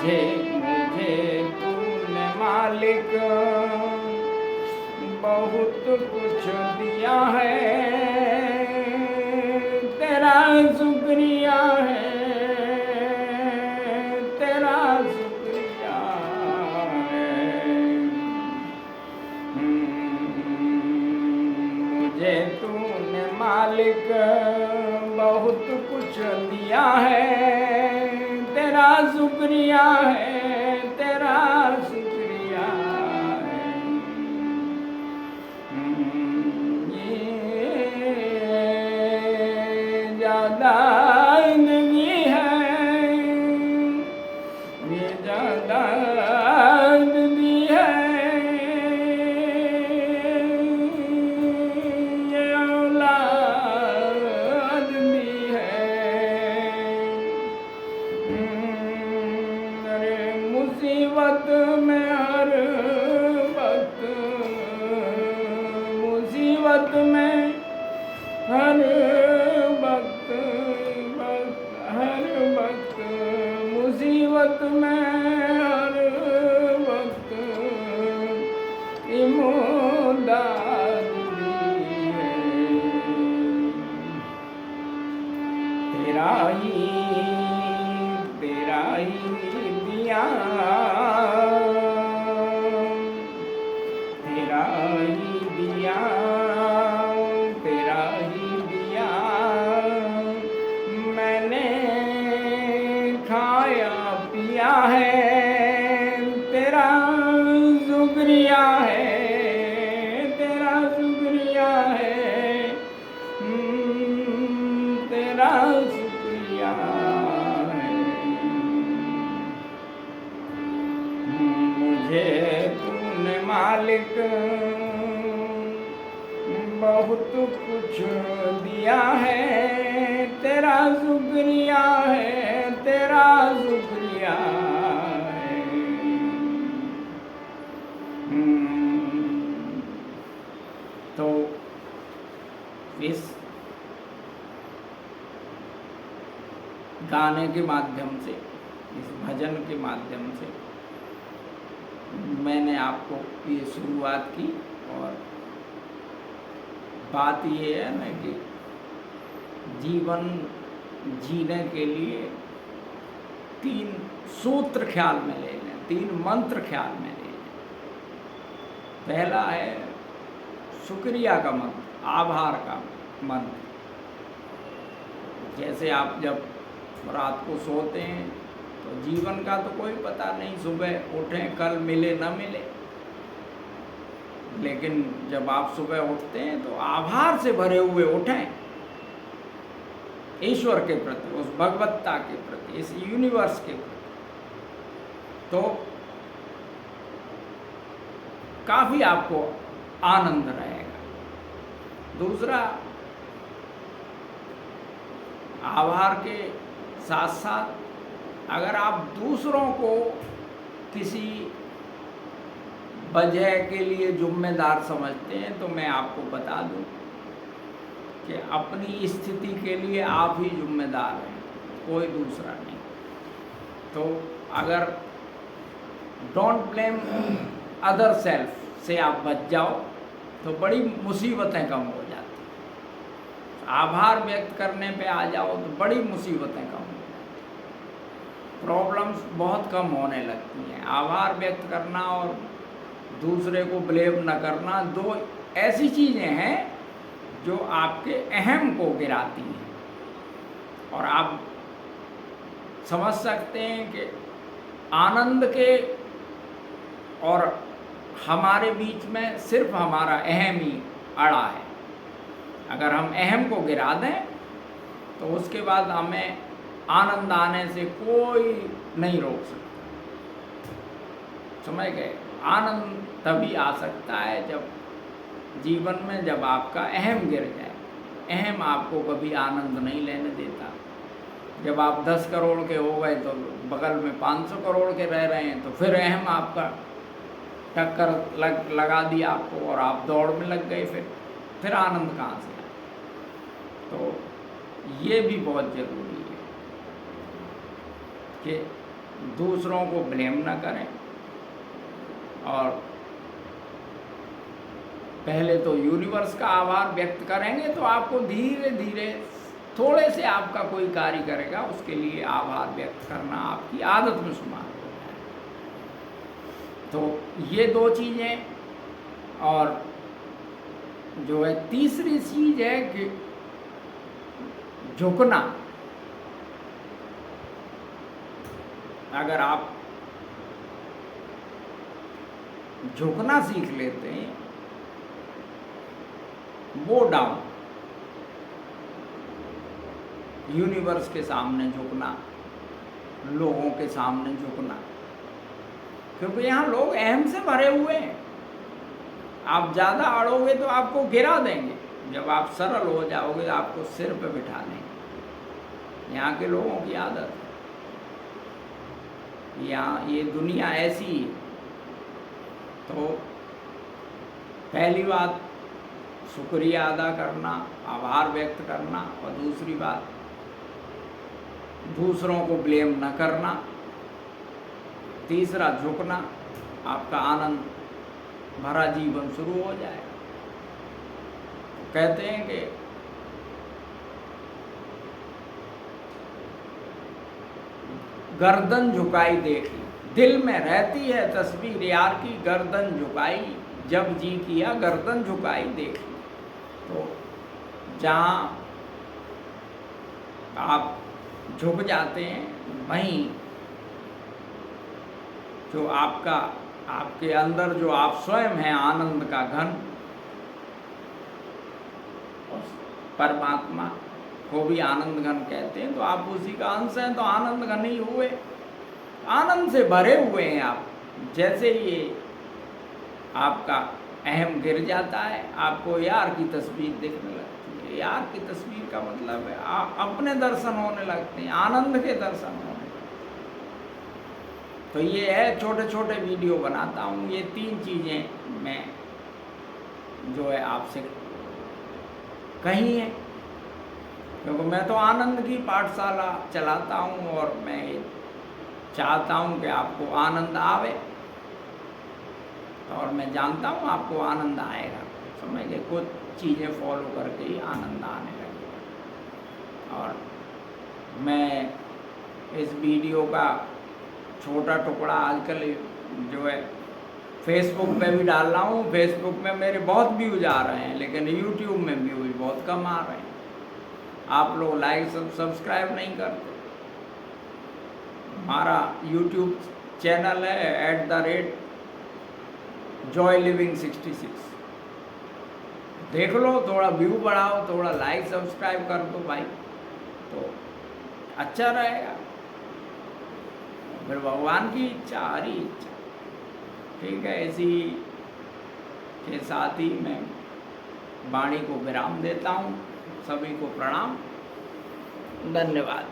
मुझे मुझे तूने मालिक बहुत कुछ दिया है, तेरा शुक्रिया है, तेरा शुक्रिया है। मुझे तूने मालिक बहुत कुछ दिया है, तेरा शुक्रिया है, तेरा शुक्रिया है। ये ज़्यादा नहीं है, ये ज़्यादा नहीं है, ये औलाद भी है। अरे मुसीबत में हर वक्त, मुसीबत में हर वक्त, हर वक्त मुसीबत में हर वक्त इमदाद भी है। तेरा ही दिया, तेरा ही दिया, तेरा ही दिया, मैंने खाया पिया है, तेरा शुक्रिया है, तेरा शुक्रिया है, तेरा शुक्रिया है। मुझे तूने मालिक बहुत कुछ दिया है, तेरा शुक्रिया है, तेरा शुक्रिया है। तो इस गाने के माध्यम से, इस भजन के माध्यम से मैंने आपको ये शुरुआत की। और बात ये है ना कि जीवन जीने के लिए 3 सूत्र ख्याल में ले लें, 3 मंत्र ख्याल में ले लें। पहला है शुक्रिया का मंत्र, आभार का मंत्र। जैसे आप जब रात को सोते हैं तो जीवन का तो कोई पता नहीं, सुबह उठें कल मिले न मिले, लेकिन जब आप सुबह उठते हैं तो आभार से भरे हुए उठें, ईश्वर के प्रति, उस भगवत्ता के प्रति, इस यूनिवर्स के प्रति, तो काफ़ी आपको आनंद रहेगा। दूसरा, आभार के साथ साथ अगर आप दूसरों को किसी वजह के लिए जिम्मेदार समझते हैं तो मैं आपको बता दूं कि अपनी स्थिति के लिए आप ही जिम्मेदार हैं, कोई दूसरा नहीं। तो अगर डोंट ब्लेम अदर सेल्फ से आप बच जाओ तो बड़ी मुसीबतें कम हो जाती हैं। आभार व्यक्त करने पे आ जाओ तो बड़ी मुसीबतें कम हो जाती हैं, प्रॉब्लम्स बहुत कम होने लगती हैं। आभार व्यक्त करना और दूसरे को ब्लेम न करना 2 ऐसी चीज़ें हैं जो आपके अहम को गिराती हैं। और आप समझ सकते हैं कि आनंद के और हमारे बीच में सिर्फ हमारा अहम ही अड़ा है। अगर हम अहम को गिरा दें तो उसके बाद हमें आनंद आने से कोई नहीं रोक सकता। समझ गए? आनंद तभी आ सकता है जब जीवन में जब आपका अहम गिर जाए। अहम आपको कभी आनंद नहीं लेने देता। जब आप 10 करोड़ के हो गए तो बगल में 500 करोड़ के रह रहे हैं तो फिर अहम आपका टक्कर लगा दिया आपको और आप दौड़ में लग गए। फिर आनंद कहाँ से आए? तो ये भी बहुत ज़रूरी है कि दूसरों को ब्लेम ना करें, और पहले तो यूनिवर्स का आभार व्यक्त करेंगे तो आपको धीरे धीरे थोड़े से आपका कोई कार्य करेगा, उसके लिए आभार व्यक्त करना आपकी आदत में शुमार हो जाए। तो ये दो चीज़ें, और जो है तीसरी चीज़ है कि झुकना। अगर आप झुकना सीख लेते हैं, वो डाउन, यूनिवर्स के सामने झुकना, लोगों के सामने झुकना, क्योंकि यहाँ लोग अहम से भरे हुए हैं। आप ज़्यादा अड़ोगे तो आपको गिरा देंगे, जब आप सरल हो जाओगे तो आपको सिर पे बिठा देंगे। यहाँ के लोगों की आदत है, यहाँ ये दुनिया ऐसी है। तो पहली बात शुक्रिया अदा करना, आभार व्यक्त करना, और दूसरी बात दूसरों को ब्लेम न करना, तीसरा झुकना, आपका आनंद भरा जीवन शुरू हो जाएगा। तो कहते हैं कि गर्दन झुकाई देख ली, दिल में रहती है तस्वीर यार की, गर्दन झुकाई जब जी किया, गर्दन झुकाई देख ली। तो जहाँ आप झुक जाते हैं, वहीं जो आपके अंदर जो आप स्वयं हैं, आनंद का घन, परमात्मा को भी आनंद घन कहते हैं, तो आप उसी का अंश हैं, तो आनंद घन ही हुए, आनंद से भरे हुए हैं आप। जैसे ये आपका अहम गिर जाता है, आपको यार की तस्वीर दिखने लगती है। यार की तस्वीर का मतलब है अपने दर्शन होने लगते हैं, आनंद के दर्शन होने लगते हैं। तो ये है, छोटे छोटे वीडियो बनाता हूँ, ये 3 चीज़ें मैं जो है आपसे कही है, क्योंकि मैं तो आनंद की पाठशाला चलाता हूँ, और मैं चाहता हूँ कि आपको आनंद आवे, और मैं जानता हूँ आपको आनंद आएगा। समझ गए, कुछ चीज़ें फॉलो करके ही आनंद आने लगेगा। और मैं इस वीडियो का छोटा टुकड़ा आजकल जो है फेसबुक पे भी डाल रहा हूँ। फेसबुक में मेरे बहुत व्यूज आ रहे हैं, लेकिन यूट्यूब में व्यूज बहुत कम आ रहे हैं। आप लोग लाइक सब्सक्राइब नहीं करते। हमारा यूट्यूब चैनल है @joyliving66। देख लो, थोड़ा व्यू बढ़ाओ, थोड़ा लाइक सब्सक्राइब कर दो भाई, तो अच्छा रहेगा। फिर भगवान की इच्छा, हरी इच्छा। ठीक है, इसी के साथ ही मैं वाणी को विराम देता हूँ। सभी को प्रणाम, धन्यवाद।